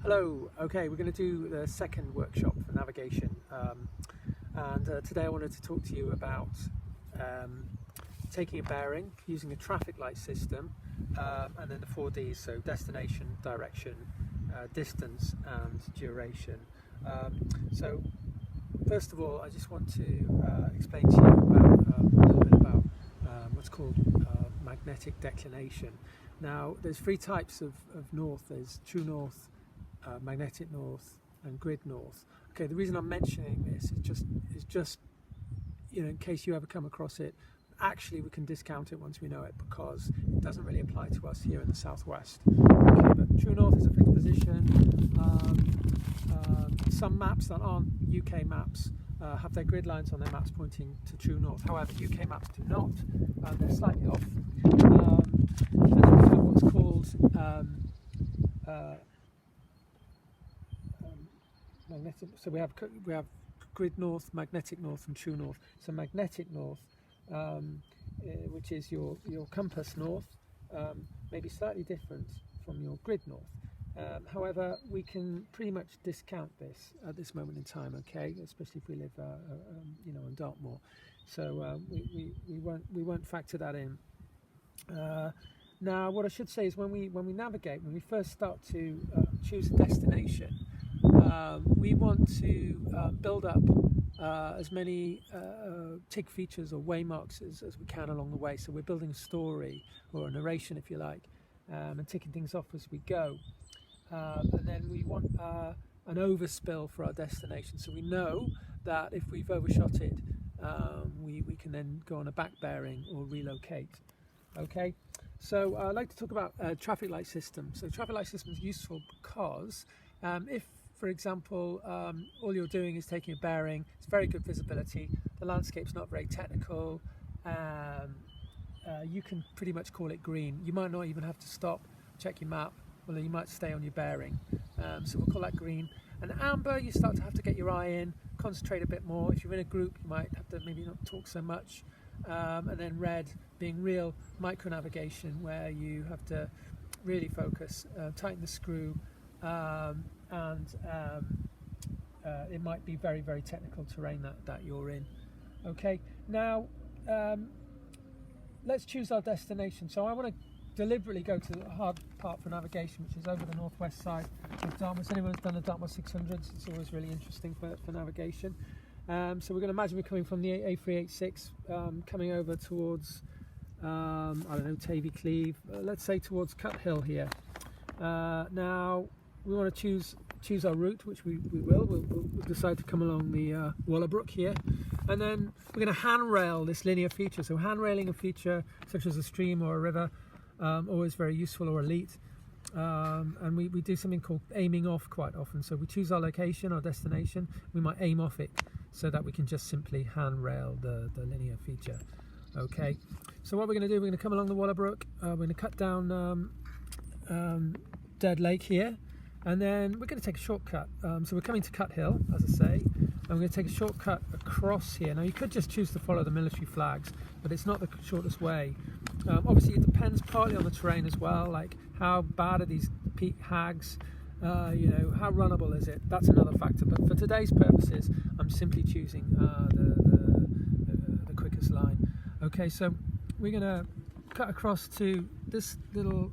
Hello, okay, we're going to do the second workshop for navigation, and today I wanted to talk to you about taking a bearing using a traffic light system, and then the 4Ds, so destination, direction, distance and duration. So first of all, I just want to explain to you about a little bit about what's called magnetic declination. Now there's three types of north. There's true north, magnetic north and grid north. Okay, the reason I'm mentioning this is just in case you ever come across it. Actually, we can discount it once we know it because it doesn't really apply to us here in the southwest. Okay, but true north is a fixed position. Some maps that aren't UK maps have their grid lines on their maps pointing to true north. However, UK maps do not. They're slightly off. Then we have what's called magnetic. So we have grid north, magnetic north, and true north. So magnetic north, which is your compass north, may be slightly different from your grid north. However, we can pretty much discount this at this moment in time. Okay, especially if we live, in Dartmoor. So we won't factor that in. Now, what I should say is when we navigate, when we first start to choose a destination, we want to build up as many TIG features or waymarks as we can along the way. So we're building a story or a narration, if you like, and ticking things off as we go. And then we want an overspill for our destination. So we know that if we've overshot it, we can then go on a back bearing or relocate. Okay, so I'd like to talk about traffic light system. So traffic light system is useful because if, for example, all you're doing is taking a bearing, it's very good visibility, the landscape's not very technical, you can pretty much call it green. You might not even have to stop, check your map, well, you might stay on your bearing. So we'll call that green. And amber, you start to have to get your eye in, concentrate a bit more. If you're in a group, you might have to maybe not talk so much. And then red, being real micro navigation, where you have to really focus, tighten the screw, and it might be very, very technical terrain that you're in. Okay, now let's choose our destination. So I want to deliberately go to the hard part for navigation, which is over the northwest side of Dartmoor. If anyone's done the Dartmoor 600s, it's always really interesting for navigation. So we're going to imagine we're coming from the A386, coming over towards, I don't know, Tavy Cleve, let's say towards Cut Hill here. Now we want to choose our route, which we will. We'll decide to come along the Wallerbrook here, and then we're going to handrail this linear feature. So handrailing a feature such as a stream or a river, always very useful, or elite. And we do something called aiming off quite often. So we choose our location, our destination, we might aim off it so that we can just simply handrail the linear feature. Okay, so what we're going to do, we're going to come along the Wallerbrook, we're going to cut down Dead Lake here, and then we're going to take a shortcut. So we're coming to Cut Hill, as I say, and we're going to take a shortcut across here. Now you could just choose to follow the military flags, but it's not the shortest way. Obviously it depends partly on the terrain as well, like how bad are these peak hags, how runnable is it? That's another factor, but for today's purposes I'm simply choosing the quickest line. Okay, so we're going to cut across to this little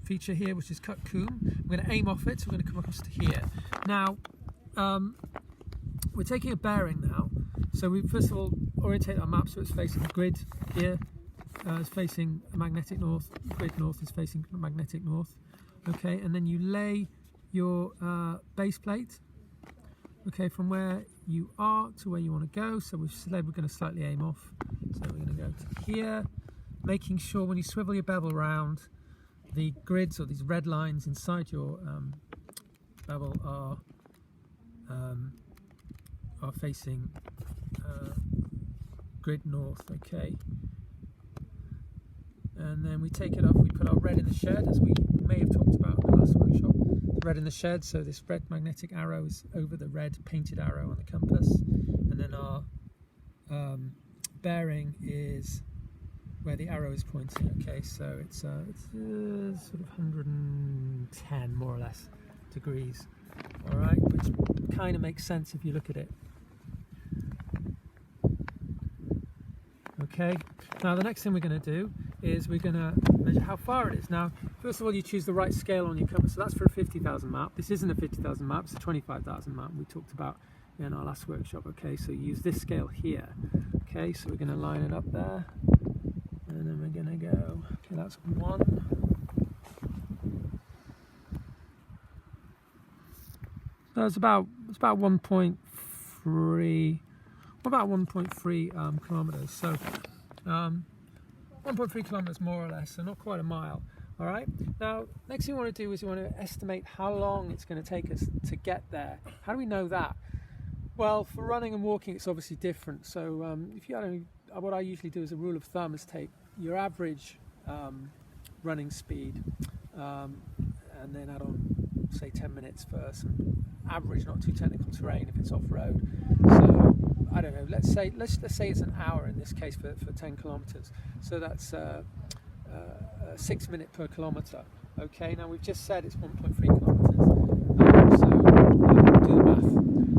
feature here, which is Cut Coombe. We're going to aim off it, so we're going to come across to here. Now we're taking a bearing now, so we first of all orientate our map so it's facing the grid here. Is facing magnetic north, grid north is facing magnetic north. Okay, and then you lay your base plate, okay, from where you are to where you want to go. So we've said we're going to slightly aim off, so we're going to go to here, making sure when you swivel your bevel round, the grids or these red lines inside your bevel are facing grid north. Okay, and then we take it off, we put our red in the shed, as we may have talked about in the last workshop. Red in the shed, so this red magnetic arrow is over the red painted arrow on the compass, and then our bearing is where the arrow is pointing. Okay, so it's sort of 110 more or less degrees. All right, which kind of makes sense if you look at it. Okay, now the next thing we're going to do is we're going to measure how far it is. Now, first of all, you choose the right scale on your compass. So that's for a 50,000 map. This isn't a 50,000 map, it's a 25,000 map we talked about in our last workshop. Okay, so use this scale here. Okay, so we're going to line it up there, and then we're going to go, okay, that's 1. So it's about 1.3 kilometers. So 1.3 kilometers more or less, so not quite a mile. All right. Now, next thing you want to do is you want to estimate how long it's going to take us to get there. How do we know that? Well, for running and walking, it's obviously different. So if you had what I usually do as a rule of thumb is take your average running speed and then add on, say, 10 minutes for some average, not too technical terrain if it's off-road. So I don't know, let's say it's an hour in this case for 10 kilometers. So that's 6 minutes per kilometer. Okay, now we've just said it's 1.3 kilometers. So do the math.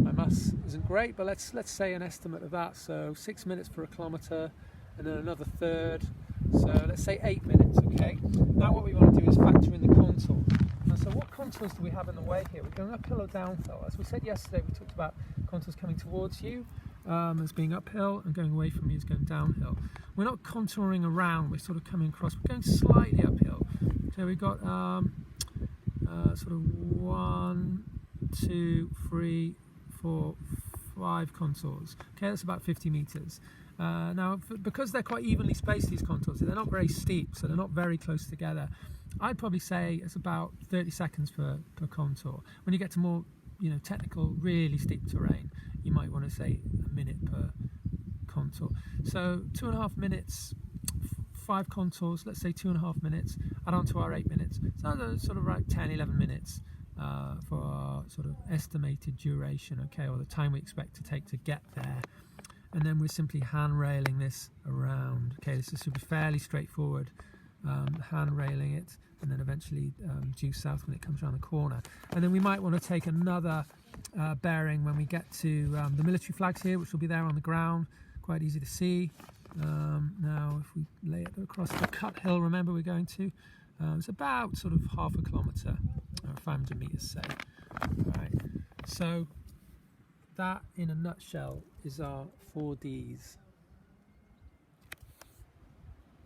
My maths isn't great, but let's say an estimate of that. So 6 minutes for a kilometer, and then another third. So let's say 8 minutes. Okay. Now what we want to do is factor in the contour. Now, so what contours do we have in the way here? We're going uphill or downhill. As we said yesterday, we talked about contours coming towards you as being uphill, and going away from you as going downhill. We're not contouring around, we're sort of coming across, we're going slightly uphill. So we've got sort of 1, 2, 3, 4, 5 contours. Okay, that's about 50 meters. Now, because they're quite evenly spaced, these contours, they're not very steep, so they're not very close together. I'd probably say it's about 30 seconds per contour. When you get to more, technical, really steep terrain, you might want to say a minute per contour. So 2.5 minutes, 5 contours, let's say 2.5 minutes, add on to our 8 minutes. So that's sort of like 10, 11 minutes for our sort of estimated duration, okay, or the time we expect to take to get there. And then we're simply hand railing this around. Okay, this should be fairly straightforward. Hand railing it, and then eventually due south when it comes around the corner. And then we might want to take another bearing when we get to the military flags here, which will be there on the ground, quite easy to see. Now if we lay it across the cut hill, remember we're going to, it's about sort of half a kilometre, 500 metres say. Alright, so that in a nutshell is our 4Ds.